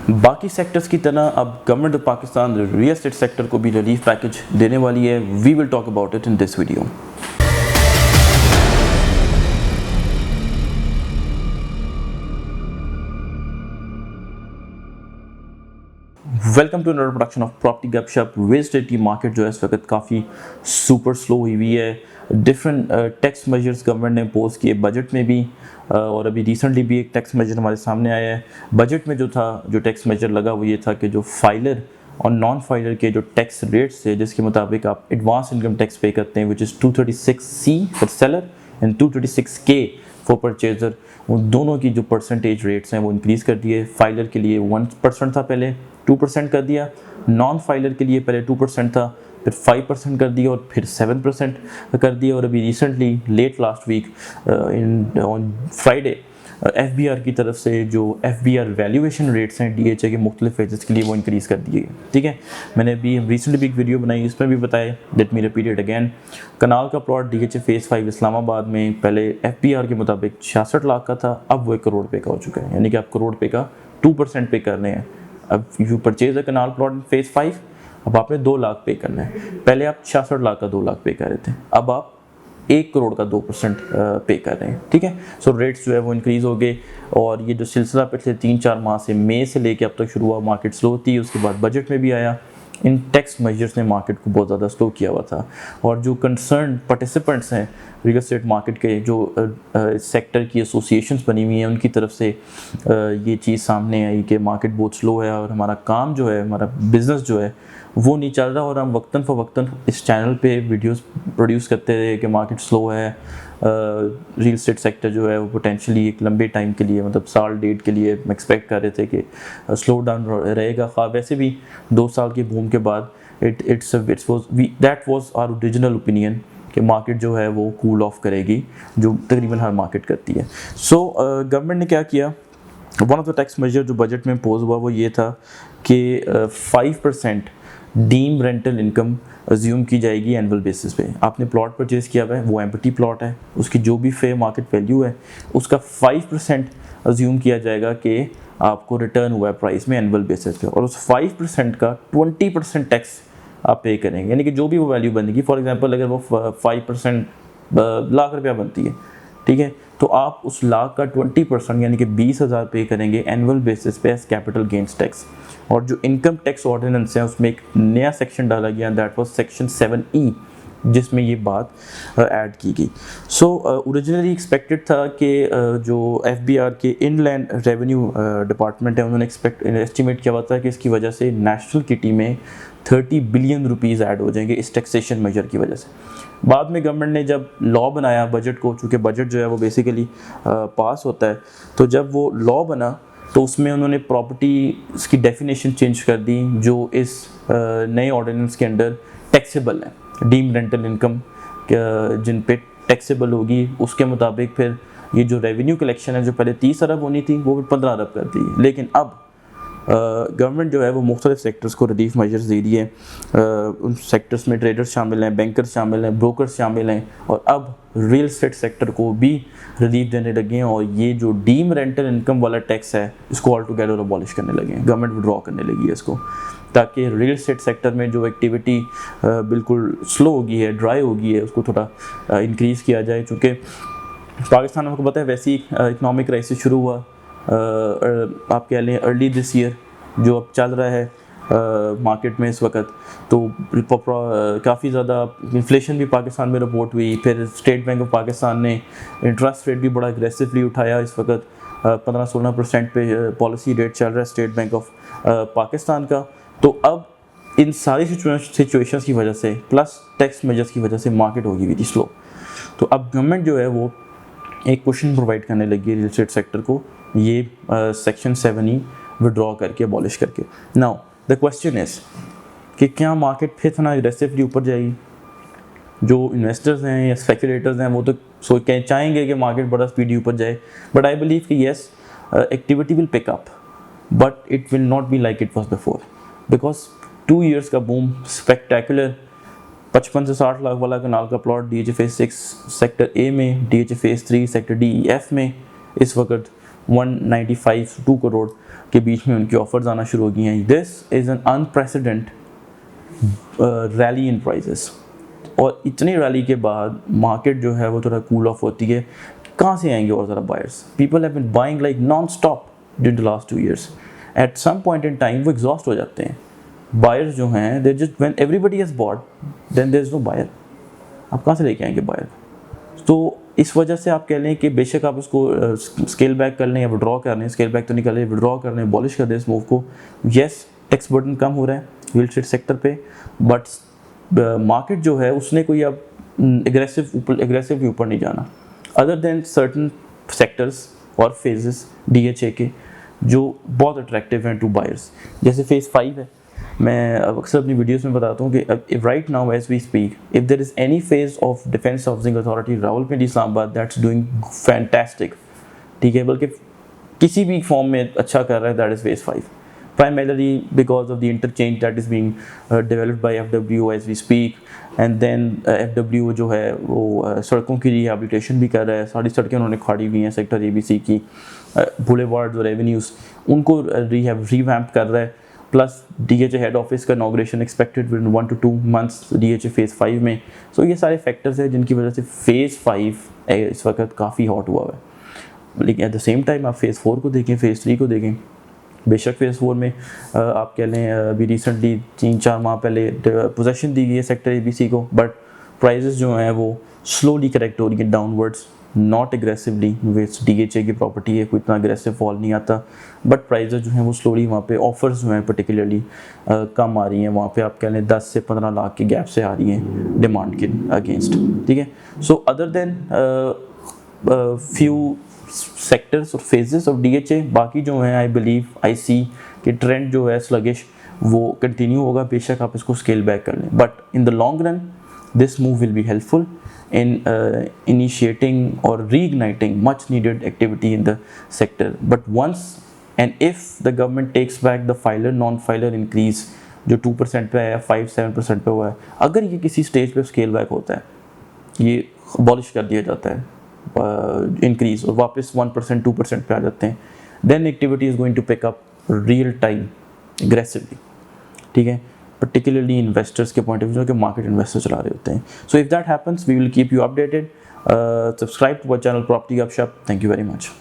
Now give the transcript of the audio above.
बाकी सेक्टर्स की तरह अब government of Pakistan real estate sector को भी रिलीफ पैकेज देने वाली है। We will talk about it in this video. Welcome to another production of property Gupshup. Real estate की मार्केट जो है इस वक्त काफ़ी सुपर स्लो हुई हुई है। डिफरेंट टैक्स मेजर्स गवर्नमेंट ने इम्पोज किए बजट में भी, और अभी रिसेंटली भी एक टैक्स मेजर हमारे सामने आया है। बजट में जो टैक्स मेजर लगा वो ये था कि जो फाइलर और नॉन फाइलर के जो टैक्स रेट्स थे, जिसके मुताबिक आप एडवांस इनकम टैक्स पे करते हैं, which is 236C for seller and 236K for purchaser, उन दोनों की जो परसेंटेज रेट्स हैं वो इंक्रीज़ कर दिए। फाइलर के लिए 1% था, पहले 2% कर दिया। नॉन फाइलर के लिए पहले 2% था, फिर 5% कर दिया और फिर 7% कर दिया। और अभी recently late last week on Friday FBR की तरफ से जो FBR वैल्यूएशन रेट्स हैं DHA के मुख्तलिफ फेजेस के लिए वो इंक्रीज़ कर दिए गए। ठीक है, मैंने अभी रिसेंटली भी एक वीडियो बनाई, इसमें भी बताया, let me repeat it again. Canal का प्लॉट DHA फेज़ 5 इस्लामाबाद में पहले FBR के मुताबिक 66 लाख का था, अब वो 1 करोड़ रुपये का हो चुका है। यानी कि आप करोड़ रुपये का 2% पे करने हैं। अब you purchase a kanal plot in phase 5, अब आपने 2 लाख पे करना है। पहले आप 66 लाख का 2 लाख पे कर रहे थे, अब आप 1 करोड़ का 2% पे कर रहे हैं। ठीक है, सो रेट्स जो है वो इंक्रीज़ हो गए। और ये जो सिलसिला पिछले 3-4 माह से, मई से लेके अब तक शुरू हुआ, मार्केट स्लो थी, उसके बाद बजट में भी आया। इन टैक्स मेजर्स ने मार्केट को बहुत ज़्यादा स्लो किया हुआ था। और जो कंसर्न पार्टिसिपेंट्स हैं रियल एस्टेट मार्केट के, जो सेक्टर की एसोसिएशंस बनी हुई हैं, उनकी तरफ से ये चीज़ सामने आई कि मार्केट बहुत स्लो है और हमारा काम जो है, हमारा बिज़नेस जो है वो नहीं चल रहा। और हम वक्तन फ़वक्तन इस चैनल पे वीडियोस प्रोड्यूस करते रहे कि मार्केट स्लो है, रियल एस्टेट सेक्टर जो है वो पोटेंशियली एक लंबे टाइम के लिए, मतलब साल डेढ़ के लिए एक्सपेक्ट कर रहे थे कि स्लो डाउन रहेगा। खा वैसे भी 2 साल के बूम के बाद that was our original opinion कि मार्केट जो है वो कूल ऑफ करेगी, जो तकरीबन हर मार्केट करती है। सो गवर्नमेंट ने क्या किया, one of the tax major जो बजट में इम्पोज हुआ वो ये था कि 5% डीम रेंटल इनकम अज्यूम की जाएगी एनुअल बेसिस पे। आपने प्लॉट परचेज किया हुआ है, वो एम्प्टी प्लॉट है, उसकी जो भी फेयर मार्केट वैल्यू है उसका 5% अज्यूम किया जाएगा कि आपको रिटर्न हुआ है प्राइस में एनुअल बेसिस पे, और उस 5% का 20% टैक्स आप पे करेंगे। यानी कि जो भी वो वैल्यू बनेगी, फॉर एग्जांपल अगर वो 5% लाख रुपया बनती है, ठीक है, तो आप उस लाख का 20% यानी कि 20,000 पे करेंगे एनुअल बेसिस पे एज कैपिटल गेन्स टैक्स। और जो इनकम टैक्स ऑर्डिनेंस है उसमें एक नया सेक्शन डाला गया, दैट वाज सेक्शन 7E, जिसमें ये बात ऐड की गई। सो ओरिजिनली एक्सपेक्टेड था कि जो FBR के इनलैंड रेवेन्यू डिपार्टमेंट है, उन्होंने एस्टिमेट किया हुआ था कि इसकी वजह से नेशनल किटी में 30 बिलियन रुपीज़ ऐड हो जाएंगे इस टैक्सेशन मेजर की वजह से। बाद में गवर्नमेंट ने जब लॉ बनाया बजट को, चूँकि बजट जो है वो बेसिकली पास होता है, तो जब वो लॉ बना तो उसमें उन्होंने प्रॉपर्टी की डेफिनेशन चेंज कर दी, जो इस नए ऑर्डिनेंस के अंडर टैक्सेबल है। डीम रेंटल इनकम जिन पे टैक्सेबल होगी, उसके मुताबिक फिर ये जो रेवेन्यू कलेक्शन है, जो पहले 30 अरब होनी थी वो 15 अरब कर दी। लेकिन अब गवर्नमेंट जो है वो मुख्तलिफ सेक्टर्स को रिलीफ मेजर्स दे रही है। उन सेक्टर्स में ट्रेडर्स शामिल हैं, बैंकर्स शामिल हैं, ब्रोकर्स शामिल हैं, और अब रियल एस्टेट सेक्टर को भी रिलीफ देने लगे हैं। और ये जो डीम रेंटल इनकम वाला टैक्स है, इसको ऑल टुगेदर अबॉलिश करने लगे हैं, गवर्नमेंट विड्रॉ करने लगी है इसको, ताकि रियल एस्टेट सेक्टर में जो एक्टिविटी बिल्कुल स्लो हो गई है, ड्राई हो गई है, उसको थोड़ा इंक्रीज़ किया जाए। चूँकि पाकिस्तान में आपको पता है वैसे ही इकनॉमिक क्राइसिस शुरू हुआ, आप कह लें अर्ली दिस ईयर, जो अब चल रहा है मार्केट में इस वक्त, तो काफ़ी ज़्यादा इन्फ्लेशन भी पाकिस्तान में रिपोर्ट हुई। फिर स्टेट बैंक ऑफ पाकिस्तान ने इंटरेस्ट रेट भी बड़ा एग्रेसिवली उठाया। इस वक्त 15-16% पे पॉलिसी रेट चल रहा है स्टेट बैंक ऑफ पाकिस्तान का। तो अब इन सारी सिचुएशंस की वजह से, प्लस टैक्स मेजर्स की वजह से, मार्केट होगी हुई थी स्लो। तो अब गवर्नमेंट जो है वो एक क्वेश्चन प्रोवाइड करने लगी है रियल एस्टेट सेक्टर को, ये सेक्शन 7E विड्रॉ करके, अबॉलिश करके। नाउ द क्वेश्चन इज़ कि क्या मार्केट फिर इतना एग्रेसिवली ऊपर जाएगी? जो इन्वेस्टर्स हैं या स्पेकुलेटर्स हैं वो तो चाहेंगे कि मार्केट बड़ा स्पीडी ऊपर जाए, बट आई बिलीव कि yes, activity will pick up, but it will not be like it was before, because 2 years का बूम स्पेक्टेकुलर, 55 से 60 लाख वाला कनाल का plot DHA phase 6 sector A में, DHA phase 3 sector D, E, F में इस वक्त 195 से 2 करोड़ के बीच में उनकी ऑफर्स आना शुरू हो गई हैं। This is an unprecedented rally in prices, और इतनी रैली के बाद मार्केट जो है वो थोड़ा कूल ऑफ होती है। कहाँ से आएंगे और ज़रा buyers? People have been buying like non stop during the last 2 years। At some point in time वो एग्जॉस्ट हो जाते हैं। बायर्स जो हैं they just when everybody has bought then there is no buyer. आप कहाँ से लेके आएंगे बायर? तो इस वजह से आप कह लें कि बेशक आप उसको स्केल बैक कर लें या विड्रॉ कर लें, स्केल बैक तो नहीं कर लें, विड्रॉ कर लें, बॉलिश कर दें इस मूव को। येस, टैक्स बर्डन कम हो रहा है रियल एस्टेट सेक्टर पे, बट मार्केट जो है उसने कोई अब एग्रेसिव ऊपर नहीं जाना, अदर देन सर्टन सेक्टर्स और फेजेस DHA के जो बहुत अट्रैक्टिव हैं टू बायर्स। जैसे फेज़ 5 है, मैं अक्सर अपनी वीडियोस में बताता हूँ कि right now as we speak, if there is any phase of defence housing authority Rawalpindi Islamabad that's doing fantastic, ठीक है, बल्कि किसी भी फॉर्म में अच्छा कर रहा है, that is phase 5, primarily because of the interchange that is being developed by FWO as we speak, and then FWO जो है वो सड़कों की रिहेबिलिटेशन भी कर रहा है। सारी सड़कें उन्होंने खाड़ी हुई हैं सेक्टर ABC की, बुलेवार्ड्स और एवेन्यूज़ उनको रिवैम्प कर रहा है। प्लस DHA हेड ऑफिस का inauguration expected with 1 to 2 months DHA phase 5 में। सो ये सारे फैक्टर्स हैं जिनकी वजह से फेज़ 5 इस वक्त काफ़ी हॉट हुआ है। लेकिन एट द सेम टाइम आप फेज़ 4 को देखें, फेज़ 3 को देखें, बेशक फेज़ 4 में आप कह लें अभी रिसेंटली 3-4 माह पहले पोजेशन दी गई है सेक्टर ABC को, बट प्राइसेस जो हैं वो स्लोली करेक्ट हो रही है downwards, not aggressively. Which DHA की प्रॉपर्टी है, कोई इतना अग्रेसिव फॉल नहीं आता, बट प्राइसेस जो हैं वो स्लोली वहाँ पे ऑफर्स जो हैं पर्टिकुलरली कम आ रही हैं। वहाँ पे आप कह लें 10 से 15 लाख के गैप से आ रही हैं डिमांड के अगेंस्ट, ठीक है। So other than few sectors और फेजेस ऑफ DHA, बाकी जो हैं आई सी कि ट्रेंड जो है स्लगिश वो कंटिन्यू होगा। बेशक आप इसको स्केल बैक कर लें, but in the long run this move will be helpful in initiating or reigniting much needed activity in the sector. But once and if the government takes back the filer non-filer increase जो 2% पे है, 5-7% पे हुआ है, अगर ये किसी stage पे स्केल बैक होता है, ये अबॉलिश कर दिया जाता है इंक्रीज और वापस 1% 2% पे आ जाते हैं, then activity is going to pick up real time aggressively, ठीक है, particularly investors के point of view, जो कि market investors चला रहे होते हैं। So if that happens, we will keep you updated. Subscribe to our channel Property Gupshup. Thank you very much.